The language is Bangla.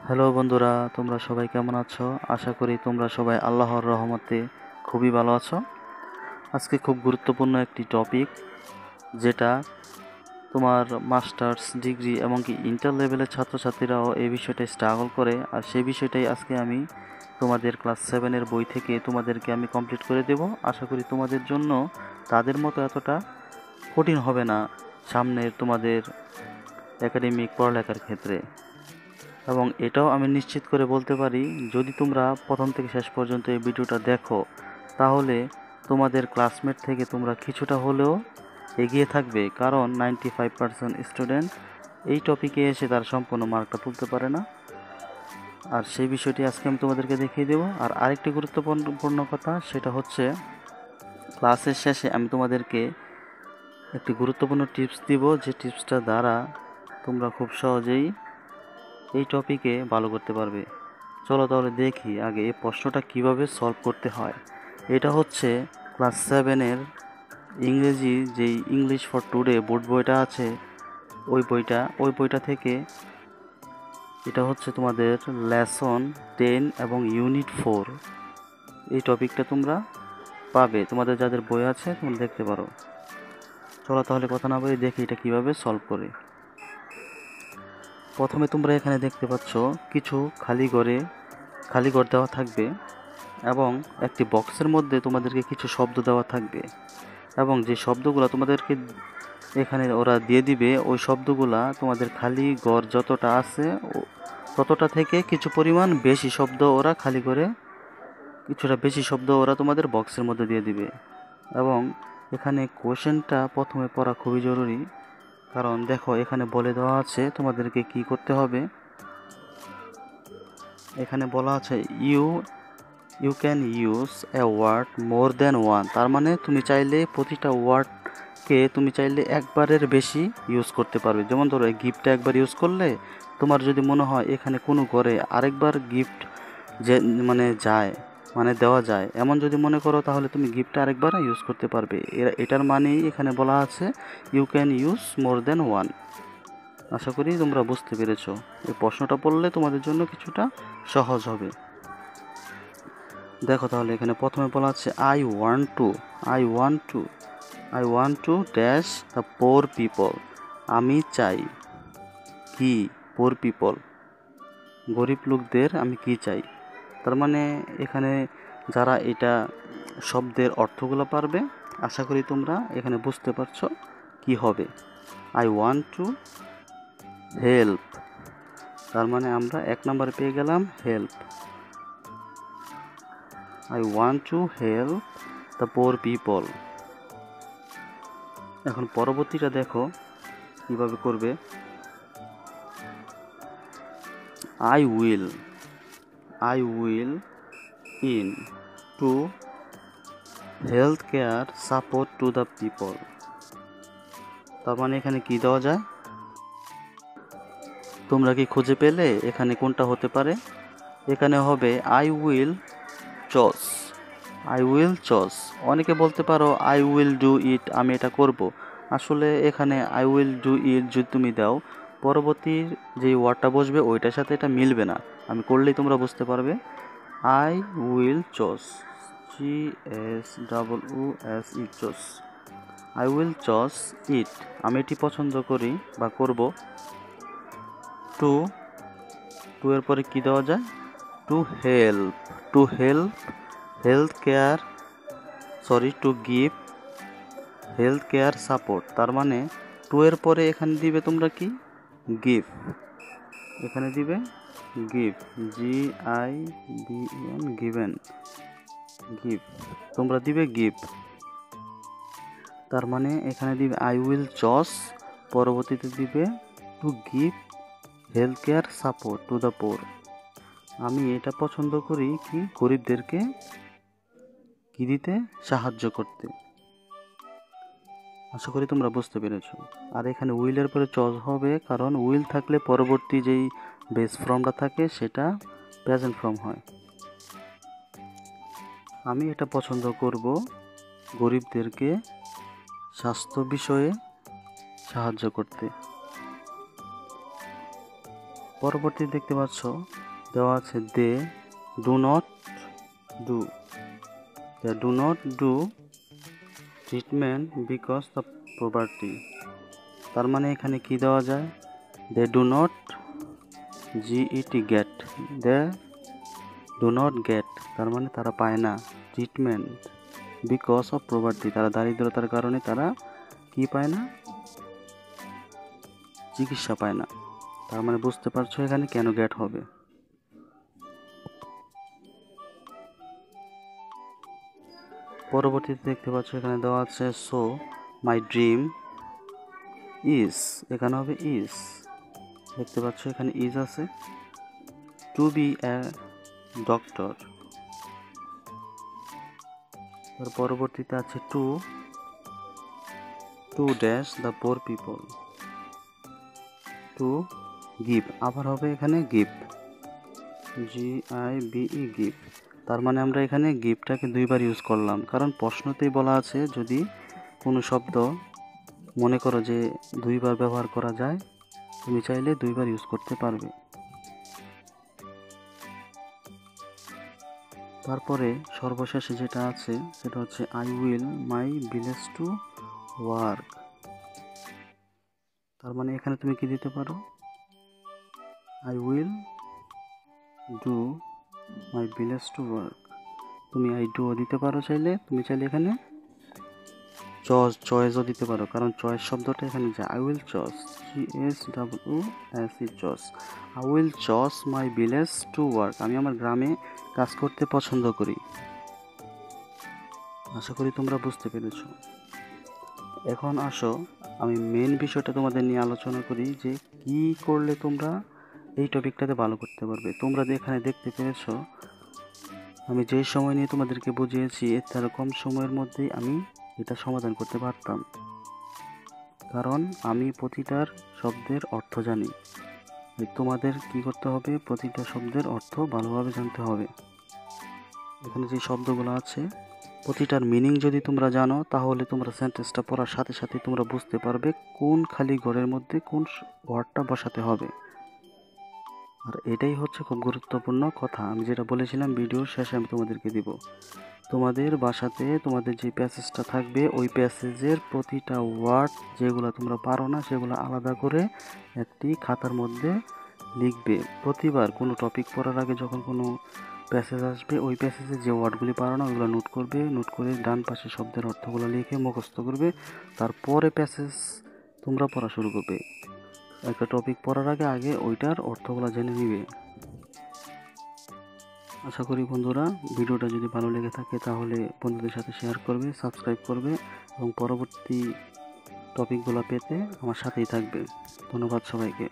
হ্যালো বন্ধুরা, তোমরা সবাই কেমন আছো? আশা করি তোমরা সবাই আল্লাহর রহমতে খুবই ভালো আছো। আজকে খুব গুরুত্বপূর্ণ একটি টপিক, যেটা তোমার মাস্টার্স ডিগ্রি এমনকি ইন্টার লেভেলের ছাত্রছাত্রীরাও এই বিষয়টাই স্ট্রাগল করে। আর সেই বিষয়টাই আজকে আমি তোমাদের ক্লাস 7-এর বই থেকে তোমাদেরকে আমি কমপ্লিট করে দেব। আশা করি তোমাদের জন্য তাদের মতো এতটা কঠিন হবে না সামনের তোমাদের একাডেমিক পড়ালেখার ক্ষেত্রে। এবং এটাও আমি নিশ্চিত করে বলতে পারি, যদি তোমরা প্রথম থেকে শেষ পর্যন্ত এই ভিডিওটা দেখো, তাহলে তোমাদের ক্লাসমেট থেকে তোমরা কিছুটা হলেও এগিয়ে থাকবে। কারণ 95% স্টুডেন্ট এই টপিকে এসে তার সম্পূর্ণ মার্কটা তুলতে পারে না। আর সেই বিষয়টি আজকে আমি তোমাদেরকে দেখিয়ে দেবো। আর আরেকটি গুরুত্বপূর্ণ কথা, সেটা হচ্ছে ক্লাসের শেষে আমি তোমাদেরকে একটি গুরুত্বপূর্ণ টিপস দিব, যে টিপসটা দ্বারা তোমরা খুব সহজেই এই টপিকে ভালো করতে পারবে। চলো তাহলে দেখি আগে এই প্রশ্নটা কিভাবে সলভ করতে হয়। এটা হচ্ছে ক্লাস 7-এর ইংরেজি যেই ইংলিশ ফর টুডে বোর্ড বইটা আছে, ওই বইটা থেকে এটা হচ্ছে তোমাদের লেসন 10 এবং ইউনিট 4। এই টপিকটা তোমরা পাবে, তোমাদের যাদের বই আছে তোমরা দেখতে পারো। চলো তাহলে কথা না বলে দেখি এটা কিভাবে সলভ করে। প্রথমে তোমরা এখানে দেখতে পাচ্ছ কিছু খালি ঘর দেওয়া থাকবে, এবং একটি বক্সের মধ্যে তোমাদেরকে কিছু শব্দ দেওয়া থাকবে, এবং যে শব্দগুলো তোমাদেরকে এখানে ওরা দিয়ে দিবে, ওই শব্দগুলা তোমাদের খালি ঘর যতটা আছে ততটা থেকে কিছু পরিমাণ বেশি শব্দ ওরা খালি করে, কিছুটা বেশি শব্দ ওরা তোমাদের বক্সের মধ্যে দিয়ে দিবে। এবং এখানে কোশ্চেনটা প্রথমে পড়া খুবই জরুরি, কারণ দেখো এখানে বলে দেওয়া আছে তোমাদেরকে কি করতে হবে। এখানে বলা আছে you can use a word more than one. তার মানে তুমি চাইলে প্রতিটা ওয়ার্ডকে তুমি চাইলে একবারের বেশি ইউজ করতে পারবে। যেমন ধরো এই গিফটটা একবার ইউজ করলে, তোমার যদি মনে হয় এখানে কোনো ঘরে আরেকবার গিফট যে দেওয়া যায়, এমন যদি মনে করো, তাহলে তুমি গিফটটা আরেকবার ইউজ করতে পারবে। এটার মানেই এখানে বলা আছে you can use more than one. আশা করি তোমরা বুঝতে পেরেছো। এই প্রশ্নটা পড়লে তোমাদের জন্য কিছুটা সহজ হবে। দেখো তাহলে এখানে প্রথমে বলা আছে I want to dash the poor people. আমি চাই কি? পোর পিপল, গরিব লোকদের আমি কি চাই। তার মানে এখানে যারা এটা শব্দের অর্থগুলো পারবে, আশা করি তোমরা এখানে বুঝতে পারছো কি হবে। আই ওয়ান্ট টু হেল্প, তার মানে আমরা 1 নম্বরে পেয়ে গেলাম help. I want to help the poor people. এখন পরবর্তীটা দেখো কিভাবে করবে। I will in to healthcare support to the people. তার মানে এখানে কি দেওয়া যায়, তোমরা কি খুঁজে পেলে এখানে কোনটা হতে পারে? এখানে হবে I will choose. অনেকে বলতে পারো I will do it, আমি এটা করব। আসলে এখানে I will do it যদি তুমি দাও, পরবর্তীর যে ওয়ার্ডটা বসবে ওইটার সাথে এটা মিলবে না। আমি করলেই তোমরা বুঝতে পারবে। I will choose, choose. I will choose it, আমি এটি পছন্দ করি বা করব। টু এর পরে কি দেওয়া যায়? To help to give health care support. তার মানে টু এর পরে এখানে দিবে তোমরা কি? গিভ। এখানে দিবে গিভ, গিভেন, গিভ। তোমরা দিবে গিভ। তার মানে এখানে দিবে আই উইল চস, পরবর্তীতে দিবে to give health care support to the poor. আমি এটা পছন্দ করি কি? গরিবদেরকে কি দিতে? সাহায্য করতে। আশা করি তোমরা বুঝতে পেরেছো। আর এখানে উইলের পরে চজ হবে, কারণ উইল থাকলে পরবর্তী যেই বেস ফর্মটা থাকে সেটা প্রেজেন্ট ফর্ম হয়। আমি এটা পছন্দ করব গরিবদেরকে স্বাস্থ্য বিষয়ে সাহায্য করতে। পরবর্তী দেখতে পাচ্ছ দেওয়া আছে they do not do, they do not do treatment because the property. তার মানে এখানে কি দেওয়া যায়, they do not G E T get, they do not get, তার মানে তারা পায় না ট্রিটমেন্ট বিকজ অফ প্রপার্টি, তারা দারিদ্রতার কারণে তারা কি পায় না, চিকিৎসা পায় না। তার মানে বুঝতে পারছো এখানে কেন গেট হবে। পরবর্তীতে দেখতে পাচ্ছ এখানে দেওয়া আছে সো মাই ড্রিম ইজ, এখানে হবে ইজ, দেখতে পাচ্ছ এখানে ইজ আছে, টু বি এ ডক্টর। তার পরবর্তীতে আছে to dash the poor people, to give, আবার হবে এখানে গিভ, GIVE গিভ। তার মানে আমরা এখানে গিভটাকে দুইবার ইউজ করলাম, কারণ প্রশ্নতেই বলা আছে যদি কোনো শব্দ মনে করো যে দুইবার ব্যবহার করা যায়, তুমি চাইলে দুইবার ইউজ করতে পারবে। তারপরে সর্বশেষে যেটা আছে সেটা হচ্ছে I will my village to work. তার মানে এখানে তুমি কি দিতে পারো, I will do my village to work, তুমি আই ডুও দিতে পারো চাইলে, তুমি চাইলে এখানে চয়েসও দিতে পারো, কারণ চয়েস শব্দটা এখানে যায়, I will choice, CHOOSE choice, I will choice my village to work, আমি আমার গ্রামে কাজ করতে পছন্দ করি। আশা করি তোমরা বুঝতে পেরেছো। এখন আসো আমি মেন বিষয়টা তোমাদের নিয়ে আলোচনা করি যে কি করলে তোমরা এই টপিকটাতে ভালো করতে পারবে। তোমরা এখানে দেখতে পেরেছো আমি যে সময় নিয়ে তোমাদেরকে বুঝিয়েছি এর থেকে কম সময়ের মধ্যেই আমি এটা সমাধান করতে পারতাম, কারণ আমি প্রতিটার শব্দের অর্থ জানি। তোমাদের কি করতে হবে, প্রতিটা শব্দের অর্থ ভালোভাবে জানতে হবে। এখানে যে শব্দগুলো আছে প্রতিটার মিনিং যদি তোমরা জানো তাহলে তোমরা সেন্টেন্সটা পড়ার সাথে সাথে তোমরা বুঝতে পারবে কোন খালি ঘরের মধ্যে কোন ওয়ার্ডটা বসাতে হবে। আর এটাই হচ্ছে খুব গুরুত্বপূর্ণ কথা, আমি যেটা বলেছিলাম ভিডিওর শেষে আমি তোমাদেরকে দিব। তোমাদের বাসাতে তোমাদের যে প্যাসেজটা থাকবে ওই প্যাসেজের প্রতিটা ওয়ার্ড যেগুলো তোমরা পারো না সেগুলো আলাদা করে একটি খাতার মধ্যে লিখবে। প্রতিবার কোনো টপিক পড়ার আগে যখন কোনো প্যাসেজ আসবে ওই প্যাসেজে যে ওয়ার্ডগুলি পারো না ওইগুলো নোট করবে, নোট করে ডান পাশে শব্দের অর্থগুলো লিখে মুখস্থ করবে, তারপরে প্যাসেজ তোমরা পড়া শুরু করবে। একটা টপিক পড়ার আগে ওইটার অর্থগুলো জেনে নিবে। আশা করি বন্ধুরা ভিডিওটা যদি ভালো লেগে থাকে তাহলে বন্ধুদের সাথে শেয়ার করবে, সাবস্ক্রাইব করবে এবং পরবর্তী টপিকগুলো পেতে আমার সাথেই থাকবে। ধন্যবাদ সবাইকে।